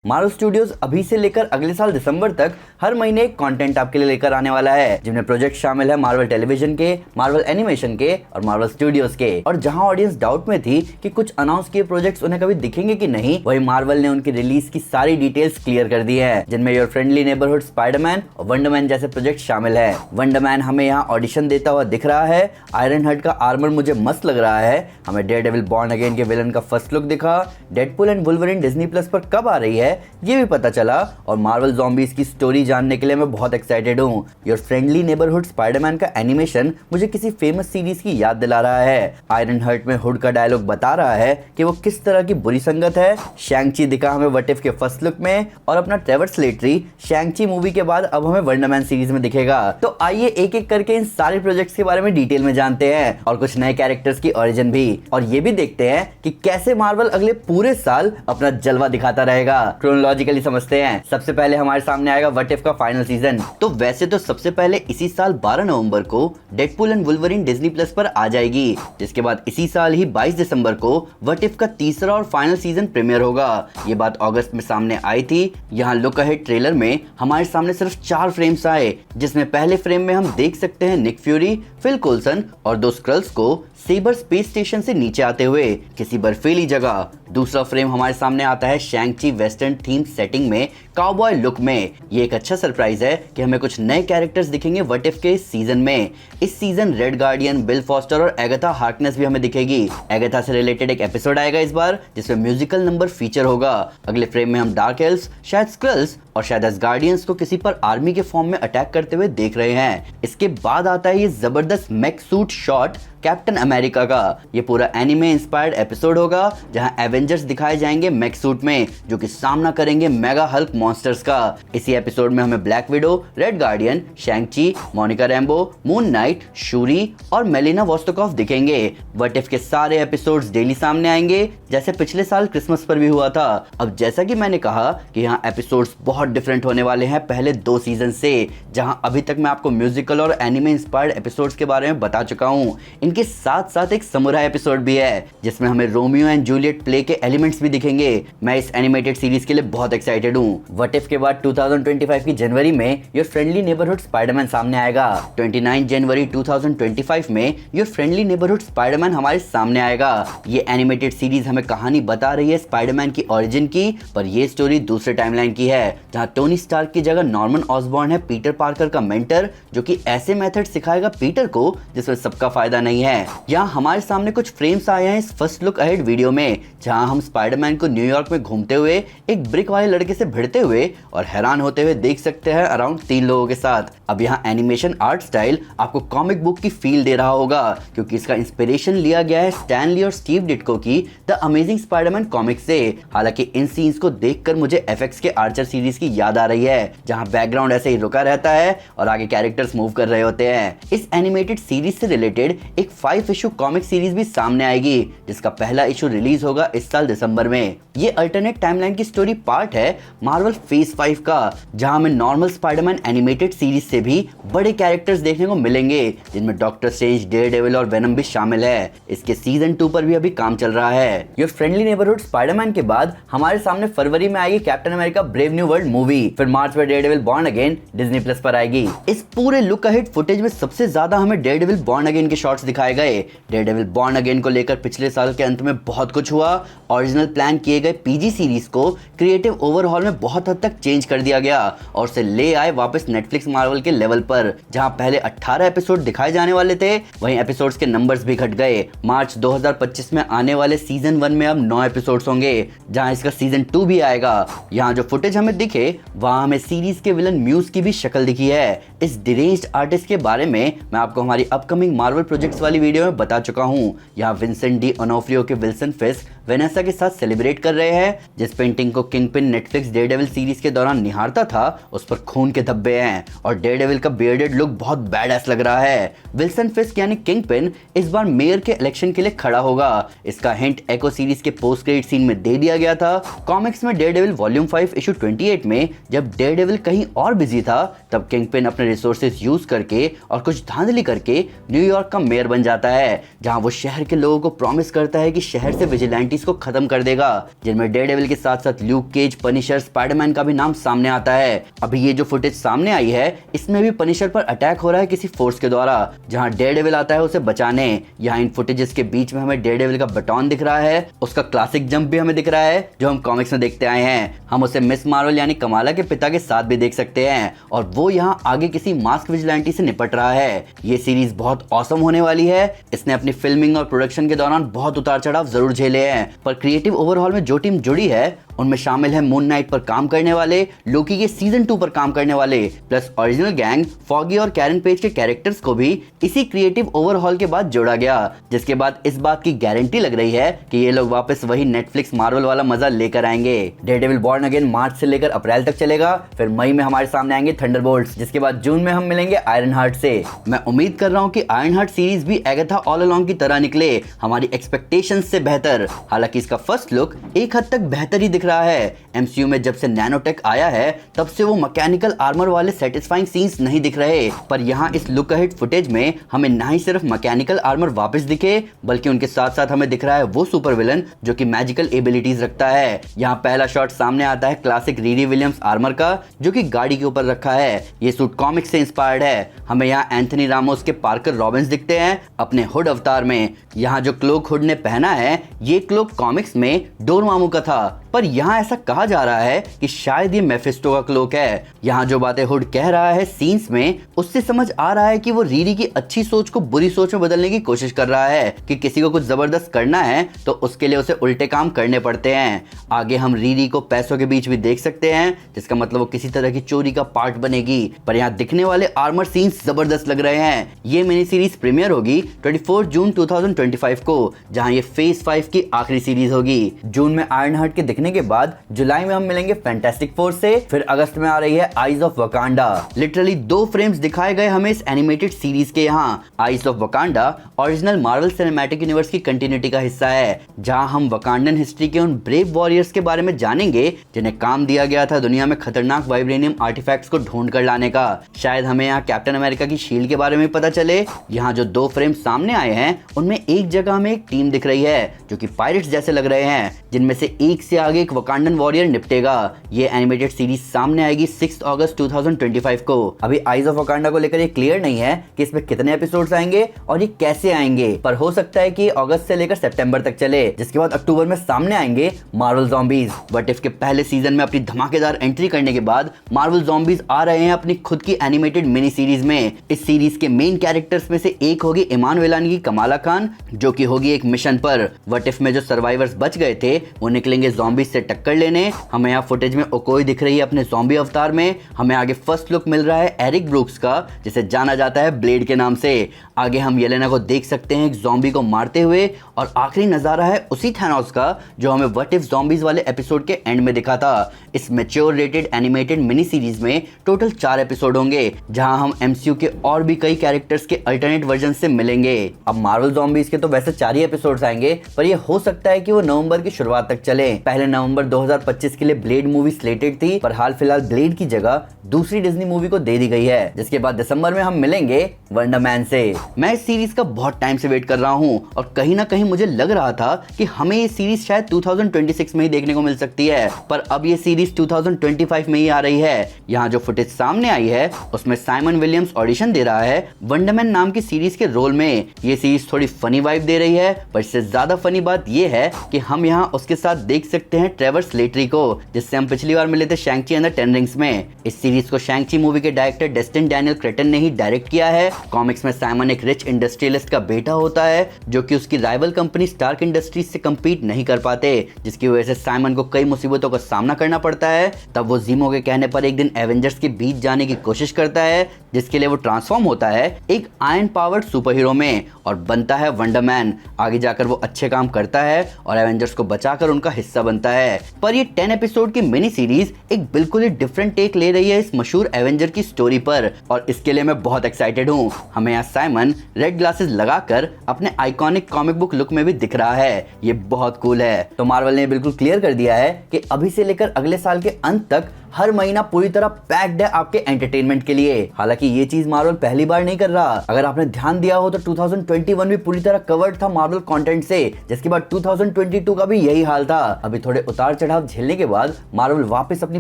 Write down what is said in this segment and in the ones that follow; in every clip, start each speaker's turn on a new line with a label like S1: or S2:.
S1: Marvel studios अभी से लेकर अगले साल दिसंबर तक हर महीने एक कंटेंट आपके लिए लेकर आने वाला है, जिनमें प्रोजेक्ट शामिल है मार्वल टेलीविजन के, मार्वल एनिमेशन के और मार्वल स्टूडियोज के। और जहां ऑडियंस डाउट में थी कि कुछ अनाउंस किए प्रोजेक्ट्स उन्हें कभी दिखेंगे कि नहीं, वही मार्वल ने उनकी रिलीज की सारी डिटेल्स क्लियर कर दी है, जिनमें योर फ्रेंडली नेबरहुड स्पाइडरमैन और वंडरमैन जैसे प्रोजेक्ट शामिल है। वंडरमैन हमें यहाँ ऑडिशन देता हुआ दिख रहा है, आयरन हर्ट का आर्मर मुझे मस्त लग रहा है, हमें डेयरडेविल बॉर्न अगेन के विलन का फर्स्ट लुक दिखा, Deadpool and Wolverine Disney plus पर कब आ रही है ये भी पता चला, और मार्वल ज़ॉम्बीज़ की स्टोरी जानने के लिए मैं बहुत एक्साइटेड हूँ। योर फ्रेंडली नेबरहुड स्पाइडरमैन का एनिमेशन मुझे किसी फेमस सीरीज की याद दिला रहा है। आयरन हर्ट में हुड का डायलॉग बता रहा है कि वो किस तरह की बुरी संगत है। शैंग-ची दिखा हमें व्हाट इफ के फर्स्ट लुक में, और अपना ट्रेवर स्लेटरी शैंग-ची मूवी के बाद अब हमें वंडरमैन सीरीज में दिखेगा। तो आइए एक एक करके इन सारे प्रोजेक्ट्स के बारे में डिटेल में जानते हैं, और कुछ नए कैरेक्टर्स की ओरिजिन भी, और ये भी देखते हैं कि कैसे मार्वल अगले पूरे साल अपना जलवा दिखाता रहेगा। क्रोनोलॉजिकली समझते हैं। सबसे पहले हमारे सामने आएगा व्हाट इफ का फाइनल सीजन। तो वैसे तो सबसे पहले इसी साल 12 नवंबर को Deadpool and Wolverine Disney plus पर आ जाएगी, जिसके बाद इसी साल ही 22 दिसंबर को व्हाट इफ का तीसरा और फाइनल सीजन प्रीमियर होगा। ये बात अगस्त में सामने आई थी। यहाँ लुक अहेड ट्रेलर में हमारे सामने सिर्फ 4 फ्रेम्स आए, जिसमें पहले फ्रेम में हम देख सकते हैं निक फ्यूरी, फिल कोल्सन और 2 स्क्रल्स को सेबर स्पेस स्टेशन से नीचे आते हुए किसी बर्फीली जगह। दूसरा फ्रेम हमारे सामने आता है शैंग-ची वेस्टर्न थीम सेटिंग में काउबॉय लुक में। ये एक अच्छा सरप्राइज है कि हमें कुछ नए कैरेक्टर्स दिखेंगे व्हाट इफ के इस सीजन में। इस season red guardian, bill foster और एगाथा हार्कनेस भी हमें दिखेगी। एगाथा से रिलेटेड एक एपिसोड आएगा इस बार, जिसमें म्यूजिकल नंबर फीचर होगा। अगले फ्रेम में हम डार्क एल्व्स, शायद स्क्रल्स और शायद गार्डियंस को किसी पर आर्मी के फॉर्म में अटैक करते हुए देख रहे हैं। इसके बाद आता है ये जबरदस्त make suit shot captain America का। ये पूरा एनिमे इंस्पायर्ड एपिसोड होगा, जहां एवेंजर्स दिखाए जाएंगे मेक सूट में, जो कि सामना करेंगे मेगा हल्क मॉन्स्टर्स का। इसी एपिसोड में हमें black window, red guardian, शैंग-ची, Monika Rambo, moon night, शूरी और मेलिना वोस्टोकॉफ दिखेंगे। व्हाट इफ के सारे एपिसोड्स डेली सामने आएंगे, जैसे पिछले साल क्रिसमस पर भी हुआ था। अब जैसा कि मैंने कहा कि यहाँ एपिसोड्स बहुत डिफरेंट होने वाले हैं पहले 2 सीजन से, जहां अभी तक मैं आपको म्यूजिकल और एनिमे इंस्पायर्ड एपिसोड्स के बारे में बता चुका हूं। इनके साथ साथ एक समुराई एपिसोड भी है, जिसमें हमें रोमियो एंड जूलियट प्ले के एलिमेंट्स भी दिखेंगे। मैं इस एनिमेटेड सीरीज के लिए बहुत एक्साइटेड हूं। व्हाट इफ के बाद 2025 की जनवरी में योर फ्रेंडली नेबरहुड स्पाइडरमैन सामने आएगा। 29 जनवरी 2025 में योर फ्रेंडली नेबरहुड स्पाइडरमैन हमारे सामने आएगा। ये एनिमेटेड सीरीज हमें कहानी बता रही है स्पाइडरमैन की ओरिजिन की, पर यह स्टोरी दूसरे टाइमलाइन की है, जहां टोनी स्टार्क की जगह नॉर्मन ऑसबॉर्न है पीटर पार्कर का मेंटर, जो कि ऐसे मेथड सिखाएगा पीटर को जिसमें सबका फायदा नहीं है। यहाँ हमारे सामने कुछ फ्रेम्स आए हैं इस फर्स्ट लुक अहेड वीडियो में, जहां हम स्पाइडरमैन को न्यूयॉर्क में घूमते हुए एक ब्रिक वाले लड़के से भिड़ते हुए और हैरान होते हुए देख सकते हैं अराउंड 3 लोगों के साथ। अब यहाँ एनिमेशन आर्ट स्टाइल आपको कॉमिक बुक की फील दे रहा होगा, क्योंकि इसका इंस्पिरेशन लिया गया है स्टैन ली और स्टीव डिट्को की द अमेजिंग स्पाइडरमैन कॉमिक से। हालांकि इन सीन्स को देखकर मुझे एफएक्स के आर्चर सीरीज की याद आ रही है, जहां बैकग्राउंड ऐसे ही रुका रहता है और आगे कैरेक्टर्स मूव कर रहे होते हैं। इस एनिमेटेड सीरीज से रिलेटेड एक 5 इशू कॉमिक सीरीज भी सामने आएगी, जिसका पहला इशू रिलीज होगा इस साल दिसंबर में। ये अल्टरनेट टाइमलाइन की स्टोरी पार्ट है मार्वल फेज 5 का, जहां हमें नॉर्मल स्पाइडरमैन एनिमेटेड सीरीज से भी बड़े कैरेक्टर्स देखने को मिलेंगे, जिनमें डॉक्टर स्ट्रेंज, डेयरडेविल और वेनम भी शामिल है। इसके सीजन 2 पर भी अभी काम चल रहा है। योर फ्रेंडली नेबरहुड स्पाइडरमैन के बाद हमारे सामने फरवरी में आएगी captain America brave new world movie, फिर मार्च में Daredevil born again Disney plus पर आएगी। इस पूरे लुक अहेड फुटेज में सबसे ज्यादा हमें डेयरडेविल बॉर्न अगेन के शॉट्स दिखाए गए। डेयरडेविल बॉर्न अगेन को लेकर पिछले साल के अंत में बहुत कुछ हुआ। ओरिजिनल प्लान किए गए पीजी सीरीज को क्रिएटिव ओवरहॉल में बहुत हद तक चेंज कर दिया गया और उसे ले आए वापस नेटफ्लिक्स मार्वल के लेवल पर, जहां पहले 18 एपिसोड दिखाए जाने वाले थे, वहीं एपिसोड्स के नंबर्स भी घट गए। मार्च 2025 में आने वाले सीजन 1 में अब 9 एपिसोड्स होंगे, जहां इसका सीजन 2 भी आएगा। यहाँ जो फुटेज हमें दिखे, वहां हमें सीरीज के विलन म्यूज की भी शक्ल दिखी है। इस डिरेंज्ड आर्टिस्ट के बारे में मैं आपको हमारी अपकमिंग मार्वल प्रोजेक्ट्स वाली वीडियो में बता चुका हूँ। यहाँ विंसेंट डी ओनोफ्रियो के विल्सन फिस्क वेनेसा के साथ सेलिब्रेट कर रहे हैं। जिस पेंटिंग को किंगपिन नेटफ्लिक्स डेयरडेविल सीरीज के दौरान निहारता था, उस पर खून के धब्बे हैं और डेयरडेविल का बियर्डेड लुक बहुत बैडएस लग रहा है। विल्सन फिस्क यानी किंगपिन इस बार मेयर के इलेक्शन के लिए खड़ा होगा। इसका हिंट एको सीरीज के पोस्ट क्रेडिट सीन में दे दिया गया था। कॉमिक्स में डेयरडेविल वॉल्यूम 5 इशू 28 में जब डेयरडेविल कहीं और बिजी था, तब किंगपिन अपने रिसोर्सेज यूज करके और कुछ धांधली करके न्यूयॉर्क का मेयर बन जाता है, जहां वो शहर के लोगों को प्रॉमिस करता है कि शहर से विजिलेंटीज को खत्म कर देगा, जिनमें डेयरडेविल के साथ साथ ल्यूक केज, पनिशर, स्पाइडरमैन का भी नाम सामने आता है। अभी ये जो फुटेज सामने आई है, इसमें भी पनिशर पर अटैक हो रहा है किसी फोर्स के द्वारा, जहां डेयरडेविल आता है उसे बचाने। यहाँ इन फुटेजेस के बीच में हमें डेयरडेविल का बटन दिख रहा है, उसका क्लासिक जंप भी हमें दिख रहा है जो हम कॉमिक्स में देखते आए हैं। हम उसे मिस मार्वल यानी कमाला के पिता के साथ भी देख सकते हैं, और वो यहाँ आगे किसी मास्क विजिलेंटी से निपट रहा है। ये सीरीज बहुत ऑसम होने वाली है। इसने अपनी फिल्मिंग और प्रोडक्शन के दौरान बहुत उतार चढ़ाव जरूर झेले हैं, पर क्रिएटिव ओवरऑल में जो टीम जुड़ी है उनमें शामिल है मून नाइट पर काम करने वाले, लोकी के सीजन 2 पर काम करने वाले, प्लस ओरिजिनल गैंग फॉगी और कैरन पेज के कैरेक्टर्स को भी इसी क्रिएटिव ओवरहॉल के बाद जोड़ा गया, जिसके बाद इस बात की गारंटी लग रही है कि ये लोग वापस वही नेटफ्लिक्स मार्वल वाला मजा लेकर आएंगे। डेयरडेविल बॉर्न अगेन मार्च से लेकर अप्रैल तक चलेगा, फिर मई में हमारे सामने आएंगे थंडरबोल्ट्स, जिसके बाद जून में हम मिलेंगे आयरन हार्ट से। मैं उम्मीद कर रहा हूँ कि आयरन हार्ट सीरीज भी एगाथा ऑल अलोंग की तरह निकले, हमारी एक्सपेक्टेशंस से बेहतर। हालांकि इसका फर्स्ट लुक एक हद तक बेहतर ही दिख रहा है। एमसीयू में जब से नैनोटेक आया है, तब से वो मैकेनिकल आर्मर वाले सेटिस्फाइंग सीन्स नहीं दिख रहे, पर यहाँ इस लुक अहेड फुटेज में हमें ना ही सिर्फ मैकेनिकल आर्मर वापस दिखे, बल्कि उनके साथ साथ हमें दिख रहा है वो सुपर विलन जो कि मैजिकल एबिलिटीज रखता है। यहाँ पहला शॉट सामने आता है क्लासिक रीरी विलियम्स आर्मर का, जो कि गाड़ी के ऊपर रखा है। ये सूट कॉमिक्स से इंस्पायर्ड है। हमें यहाँ एंथनी रामोस के पार्कर रॉबिन्स दिखते हैं अपने हुड अवतार में। यहाँ जो क्लोक हुड ने पहना है, ये क्लोक कॉमिक्स में डोरमामू का था, पर यहाँ ऐसा कहा जा रहा है कि शायद ये मेफिस्टो का क्लोक है। यहाँ जो बातें हुड कह रहा है सीन्स में, उससे समझ आ रहा है कि वो रीरी की अच्छी सोच को बुरी सोच में बदलने की कोशिश कर रहा है, कि किसी को कुछ जबरदस्त करना है तो उसके लिए उसे उल्टे काम करने पड़ते हैं। आगे हम रीरी को पैसों के बीच भी देख सकते हैं, जिसका मतलब वो किसी तरह की चोरी का पार्ट बनेगी। पर यहाँ दिखने वाले आर्मर सीन्स जबरदस्त लग रहे हैं। ये मिनी सीरीज प्रीमियर होगी 24 जून 2025 को, जहाँ ये फेज 5 की आखिरी सीरीज होगी। जून में आयरन हार्ट के दिखने के बाद जुलाई में हम मिलेंगे फैंटास्टिक फोर से, फिर अगस्त में आ रही है eyes of Wakanda. Literally 2 frames दिखाए गए हमें इस एनिमेटेड सीरीज के। यहाँ eyes of Wakanda original Marvel cinematic universe की कंटिन्यूटी का हिस्सा है, जहां हम वकांडन हिस्ट्री के उन ब्रेव वॉरियर्स के बारे में जानेंगे जिन्हें काम दिया गया था दुनिया में खतरनाक वाइब्रेनियम आर्टिफैक्ट्स को ढूंढ कर लाने का। शायद हमें यहाँ कैप्टन अमेरिका की शील्ड के बारे में पता चले। यहाँ जो 2 फ्रेम सामने आए हैं, उनमें एक जगह हमें एक टीम दिख रही है जो कि पायरेट्स जैसे लग रहे हैं, जिनमें से एक से आगे एक वकांडन वॉरियर निपटेगा। ये एनिमेटेड सीरीज सामने आएगी 6 अगस्त 2025 को। अभी आइज ऑफ वकांडा को लेकर ये क्लियर नहीं है कि इसमें कितने एपिसोड्स आएंगे और ये कैसे आएंगे, पर हो सकता है कि अगस्त से लेकर सितंबर तक चले, जिसके बाद अक्टूबर में सामने आएंगे मार्वल ज़ॉम्बीज। बट इफ के पहले सीजन में अपनी धमाकेदार एंट्री करने के बाद मार्वल ज़ॉम्बीज आ रहे हैं अपनी खुद की एनिमेटेड मिनी सीरीज में। इस सीरीज के मेन कैरेक्टर्स में से एक होगी इमान वेलानी की कमाला खान, जो कि होगी एक मिशन पर। व्हाट इफ में जो सर्वाइवर्स बच गए थे वो निकलेंगे ज़ॉम्बीज से टक्कर लेने। हमें यहाँ फुटेज में ओकोई दिख रही है अपने ज़ॉम्बी अवतार में। हमें आगे फर्स्ट लुक मिल रहा है एरिक ब्रूक्स का, जिसे जाना जाता है ब्लेड के नाम से। आगे हम येलेना को देख सकते हैं एक ज़ॉम्बी को मारते हुए, और आखिरी नजारा है उसी थैनोस का जो हमें व्हाट इफ ज़ॉम्बीज वाले एपिसोड के एंड में दिखा था। इस mature rated animated mini series में टोटल 4 एपिसोड होंगे, जहां हम एमसीयू के और भी कई कैरेक्टर्स के अल्टरनेट वर्जन से मिलेंगे। अब मार्वल ज़ॉम्बीज के तो वैसे 4 ही एपिसोड्स आएंगे, पर यह हो सकता है कि वो नवंबर की शुरुआत तक चले। पहले नवंबर 2025 के लिए ब्लेड मूवी स्लेटेड थी, पर हाल फिलहाल ब्लेड की जगह दूसरी डिज्नी मूवी को दे दी गई है, जिसके बाद दिसंबर में हम मिलेंगे वंडर मैन से। मैं इस सीरीज का बहुत टाइम से वेट कर रहा हूं, और कहीं ना कहीं मुझे लग रहा था कि हमें ये सीरीज शायद 2026 में ही देखने को मिल सकती है, पर अब ये सीरीज 2025 में ही आ रही है। यहाँ जो फुटेज सामने आई है उसमें साइमन विलियम्स ऑडिशन दे रहा है वंडरमैन नाम की सीरीज के रोल में। ये सीरीज थोड़ी फनी वाइब दे रही है, पर इससे ज्यादा फनी बात ये है कि हम यहाँ उसके साथ देख सकते हैं ट्रेवर स्लेटरी को, जिससे हम पिछली बार मिले थे शैंग-ची एंड द टेन रिंग्स में। इस सीरीज को शैंग-ची मूवी के डायरेक्टर डेस्टिन डैनियल क्रेटन ने ही डायरेक्ट किया है। कॉमिक्स में साइमन एक रिच इंडस्ट्रियलिस्ट का बेटा होता है, जो कि उसकी राइवल कंपनी स्टार्क इंडस्ट्रीज से कम्पीट नहीं कर पाते, जिसकी वजह से साइमन को कई मुसीबतों का सामना करना पड़ता है। तब वो जीमो के कहने पर एक दिन एवेंजर्स के बीच जाने की कोशिश करता है, जिसके लिए वो ट्रांसफॉर्म होता है एक आयरन पावर्ड सुपर हीरो में और बनता है वंडरमैन। आगे जाकर वो अच्छे काम करता है और एवेंजर्स को बचाकर उनका हिस्सा बनता है। पर ये 10 एपिसोड की मिनी सीरीज एक बिल्कुल ही डिफरेंट टेक ले रही है इस मशहूर एवेंजर की स्टोरी पर, और इसके लिए मैं बहुत एक्साइटेड हूँ। हमें यहाँ साइमन रेड ग्लासेस लगाकर अपने आइकॉनिक कॉमिक बुक लुक में भी दिख रहा है। ये बहुत कूल है। तो मार्वल ने बिल्कुल क्लियर कर दिया है कि अभी से लेकर अगले साल के अंत तक हर महीना पूरी तरह पैक्ड है आपके एंटरटेनमेंट के लिए। हालांकि ये चीज मार्वल पहली बार नहीं कर रहा। अगर आपने ध्यान दिया हो तो 2021 भी पूरी तरह कवर्ड था मार्वल कंटेंट से, जिसके बाद 2022 का भी यही हाल था। अभी थोड़े उतार चढ़ाव झेलने के बाद मार्वल वापस अपनी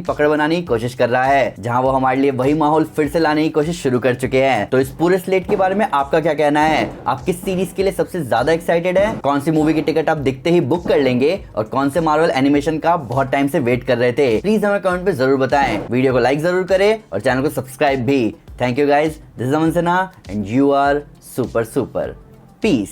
S1: पकड़ बनाने की कोशिश कर रहा है, जहां वो हमारे लिए वही माहौल फिर से लाने की कोशिश शुरू कर चुके हैं। तो इस पूरे स्लेट के बारे में आपका क्या कहना है? आप किस सीरीज के लिए सबसे ज्यादा एक्साइटेड है? कौन सी मूवी की टिकट आप दिखते ही बुक कर लेंगे और कौन से मार्वल एनिमेशन का बहुत टाइम से वेट कर रहे थे? प्लीज हमें कमेंट पे जरूर बताएं। वीडियो को लाइक जरूर करें और चैनल को सब्सक्राइब भी। Thank you guys, this is Aman Sinha and you are super super. Piece.